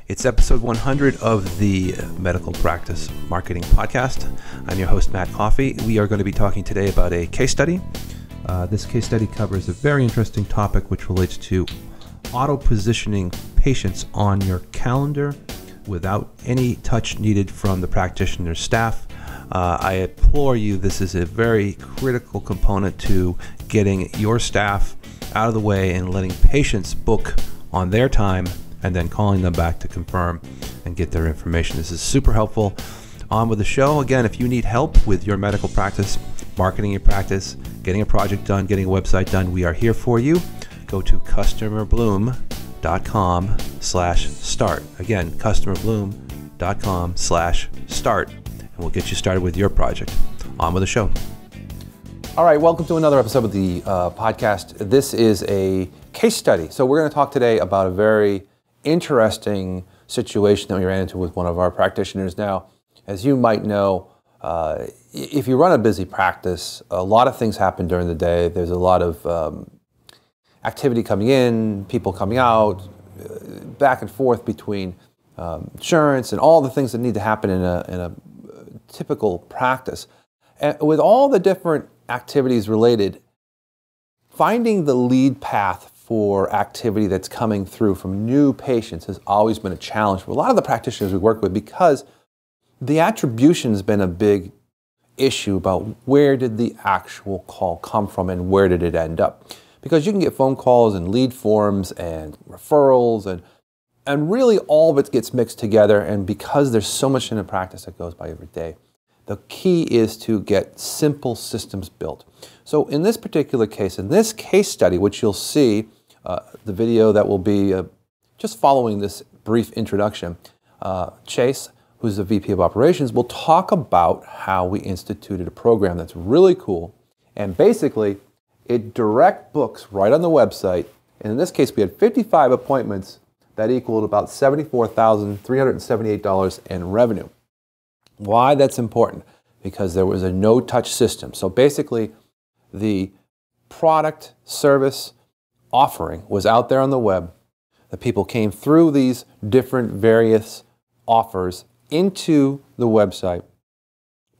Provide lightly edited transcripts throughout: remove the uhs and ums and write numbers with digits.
It's episode 100 of the Medical Practice Marketing Podcast. I'm your host, Matt Coffy. We are going to be talking today about a case study. This case study covers a very interesting topic which relates to auto-positioning patients on your calendar without any touch needed from the practitioner's staff. I implore you, this is a very critical component to getting your staff out of the way and letting patients book on their time and then calling them back to confirm and get their information. This is super helpful. On with the show. Again, if you need help with your medical practice, marketing your practice, getting a project done, getting a website done, we are here for you. Go to CustomerBloom.com/start. Again, CustomerBloom.com/start. We'll get you started with your project. On with the show. All right, welcome to another episode of the podcast. This is a case study. So we're going to talk today about a very interesting situation that we ran into with one of our practitioners. Now, as you might know, if you run a busy practice, a lot of things happen during the day. There's a lot of activity coming in, people coming out, back and forth between insurance and all the things that need to happen in a typical practice. And with all the different activities related, finding the lead path for activity that's coming through from new patients has always been a challenge for a lot of the practitioners we work with, because the attribution has been a big issue about where did the actual call come from and where did it end up. Because you can get phone calls and lead forms and referrals and really all of it gets mixed together, and because there's so much in a practice that goes by every day, the key is to get simple systems built. So in this particular case, in this case study, which you'll see, the video that will be just following this brief introduction, Chase, who's the VP of Operations, will talk about how we instituted a program that's really cool, and basically it direct books right on the website. And in this case, we had 55 appointments that equaled about $74,378 in revenue. Why that's important? Because there was a no-touch system. So basically, the product, service, offering was out there on the web. The people came through these different various offers into the website,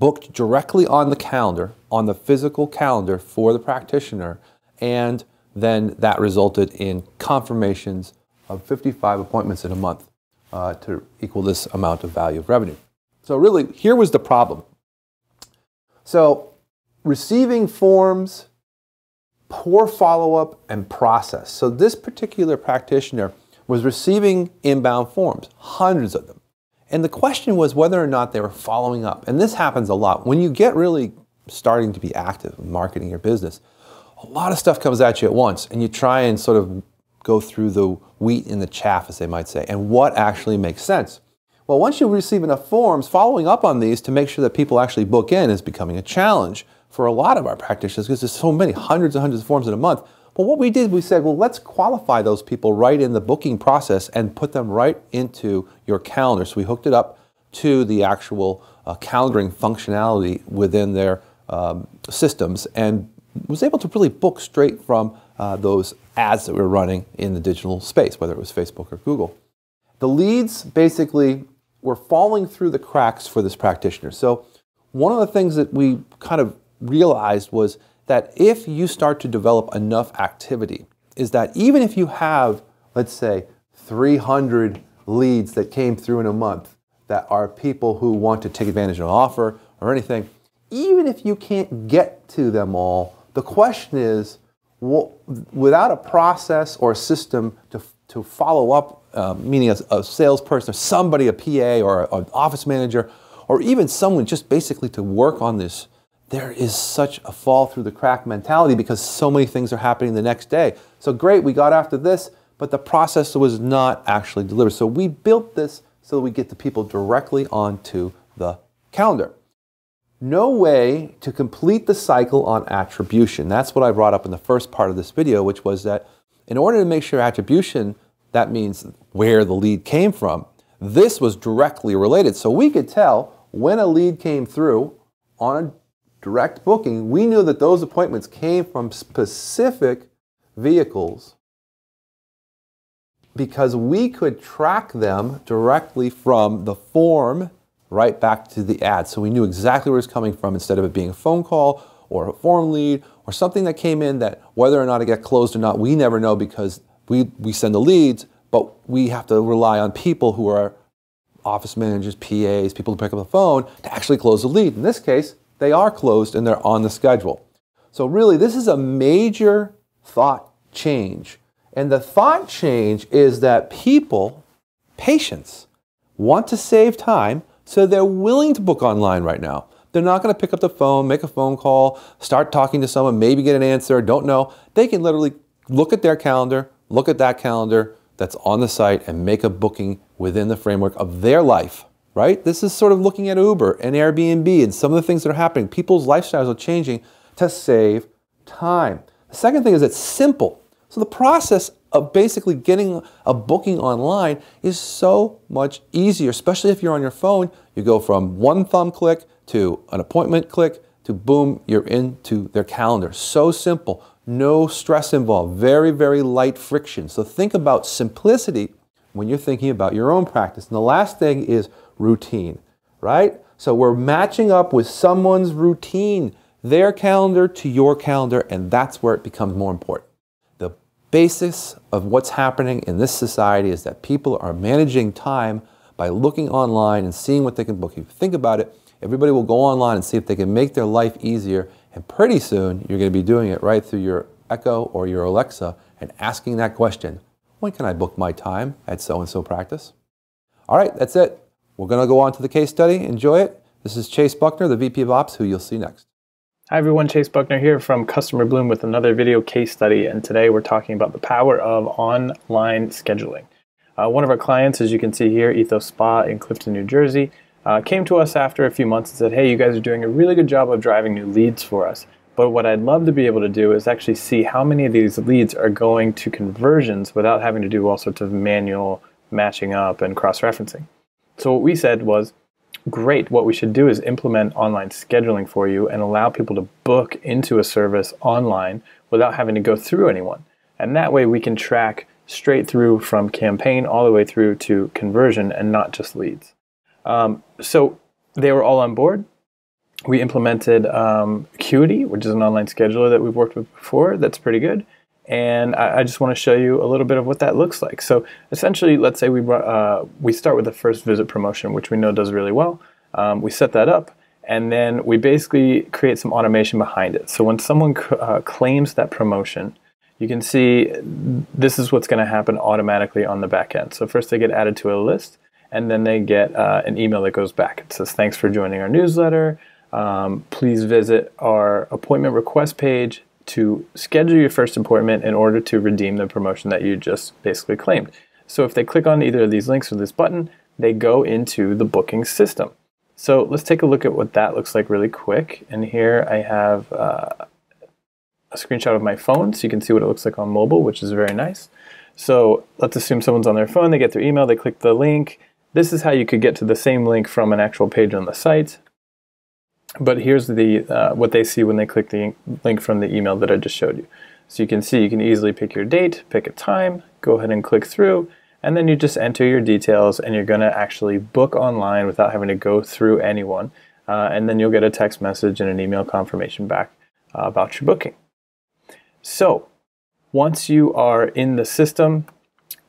booked directly on the calendar, on the physical calendar for the practitioner, and then that resulted in confirmations of 55 appointments in a month to equal this amount of value of revenue. So really, here was the problem. So receiving forms, poor follow-up, and process. So this particular practitioner was receiving inbound forms, hundreds of them. And the question was whether or not they were following up. And this happens a lot. When you get really starting to be active in marketing your business, a lot of stuff comes at you at once, and you try and sort of go through the wheat and the chaff, as they might say, and what actually makes sense. Well, once you receive enough forms, following up on these to make sure that people actually book in is becoming a challenge for a lot of our practitioners, because there's so many, hundreds and hundreds of forms in a month. But what we did, we said, well, let's qualify those people right in the booking process and put them right into your calendar. So we hooked it up to the actual calendaring functionality within their systems, and was able to really book straight from those ads that we're running in the digital space, whether it was Facebook or Google. The leads basically were falling through the cracks for this practitioner. So one of the things that we kind of realized was that if you start to develop enough activity, is that even if you have, let's say, 300 leads that came through in a month that are people who want to take advantage of an offer or anything, even if you can't get to them all, the question is, well, without a process or a system to follow up, meaning a salesperson or somebody, a PA or an office manager, or even someone just basically to work on this, there is such a fall through the crack mentality because so many things are happening the next day. So great, we got after this, but the process was not actually delivered. So we built this so that we get the people directly onto the calendar. No way to complete the cycle on attribution. That's what I brought up in the first part of this video, which was that in order to make sure attribution, that means where the lead came from, this was directly related. So we could tell when a lead came through on a direct booking, we knew that those appointments came from specific vehicles because we could track them directly from the form right back to the ad. So we knew exactly where it's coming from instead of it being a phone call or a form lead or something that came in that whether or not it got closed or not, we never know because we send the leads, but we have to rely on people who are office managers, PAs, people who pick up the phone to actually close the lead. In this case, they are closed and they're on the schedule. So really, this is a major thought change. And the thought change is that people, patients, want to save time, so they're willing to book online right now. They're not going to pick up the phone, make a phone call, start talking to someone, maybe get an answer, don't know. They can literally look at their calendar, look at that calendar that's on the site and make a booking within the framework of their life, right? This is sort of looking at Uber and Airbnb and some of the things that are happening. People's lifestyles are changing to save time. The second thing is it's simple. So the process of basically getting a booking online is so much easier, especially if you're on your phone. You go from one thumb click to an appointment click to boom, you're into their calendar. So simple, no stress involved, very, very light friction. So think about simplicity when you're thinking about your own practice. And the last thing is routine, right? So we're matching up with someone's routine, their calendar to your calendar, and that's where it becomes more important. The basis of what's happening in this society is that people are managing time by looking online and seeing what they can book. If you think about it, everybody will go online and see if they can make their life easier, and pretty soon you're going to be doing it right through your Echo or your Alexa and asking that question, when can I book my time at so-and-so practice? All right, that's it. We're going to go on to the case study. Enjoy it. This is Chase Buckner, the VP of Ops, who you'll see next. Hi everyone, Chase Buckner here from CustomerBloom with another video case study, and today we're talking about the power of online scheduling. One of our clients, as you can see here, Ethos Spa in Clifton, New Jersey, came to us after a few months and said, hey, you guys are doing a really good job of driving new leads for us, but what I'd love to be able to do is actually see how many of these leads are going to conversions without having to do all sorts of manual matching up and cross-referencing. So what we said was, great, what we should do is implement online scheduling for you and allow people to book into a service online without having to go through anyone. And that way we can track straight through from campaign all the way through to conversion and not just leads. So they were all on board. We implemented Acuity, which is an online scheduler that we've worked with before. That's pretty good. And I just want to show you a little bit of what that looks like. So essentially, let's say we start with the first visit promotion, which we know does really well. We set that up, and then we basically create some automation behind it. So when someone claims that promotion, you can see this is what's going to happen automatically on the back end. So first they get added to a list, and then they get an email that goes back. It says, thanks for joining our newsletter. Please visit our appointment request page to schedule your first appointment in order to redeem the promotion that you just basically claimed. So if they click on either of these links or this button, they go into the booking system. So let's take a look at what that looks like really quick. And here I have a screenshot of my phone so you can see what it looks like on mobile, which is very nice. So let's assume someone's on their phone, they get their email, they click the link. This is how you could get to the same link from an actual page on the site. But here's what they see when they click the link from the email that I just showed you. So you can see you can easily pick your date, pick a time, go ahead and click through, and then you just enter your details and you're going to actually book online without having to go through anyone. And then you'll get a text message and an email confirmation back about your booking. So once you are in the system,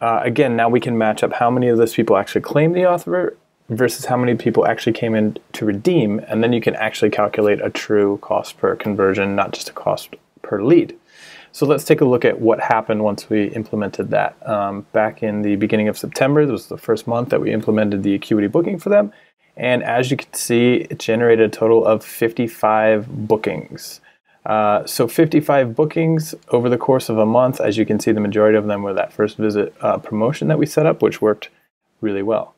again, now we can match up how many of those people actually claim the offer versus how many people actually came in to redeem, and then you can actually calculate a true cost per conversion, not just a cost per lead. So let's take a look at what happened once we implemented that. Back in the beginning of September, this was the first month that we implemented the Acuity booking for them, and as you can see, it generated a total of 55 bookings. So 55 bookings over the course of a month. As you can see, the majority of them were that first visit promotion that we set up, which worked really well.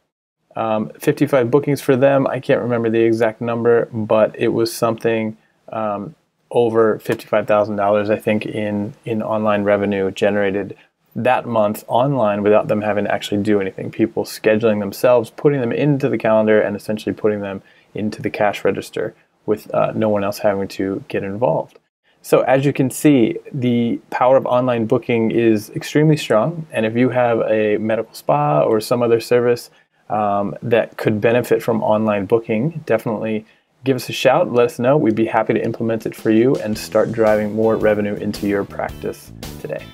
55 bookings for them. I can't remember the exact number, but it was something over $55,000, I think, in online revenue generated that month online without them having to actually do anything. People scheduling themselves, putting them into the calendar, and essentially putting them into the cash register with no one else having to get involved. So as you can see, the power of online booking is extremely strong. And if you have a medical spa or some other service that could benefit from online booking, definitely give us a shout. Let us know. We'd be happy to implement it for you and start driving more revenue into your practice today.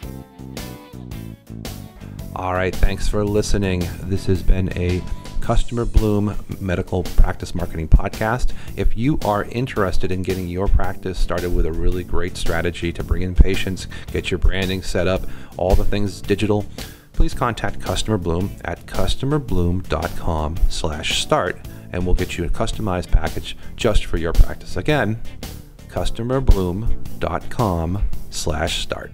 All right, thanks for listening. This has been a CustomerBloom Medical Practice Marketing Podcast. If you are interested in getting your practice started with a really great strategy to bring in patients, get your branding set up, all the things digital, please contact CustomerBloom at customerbloom.com/start, and we'll get you a customized package just for your practice. Again, customerbloom.com/start.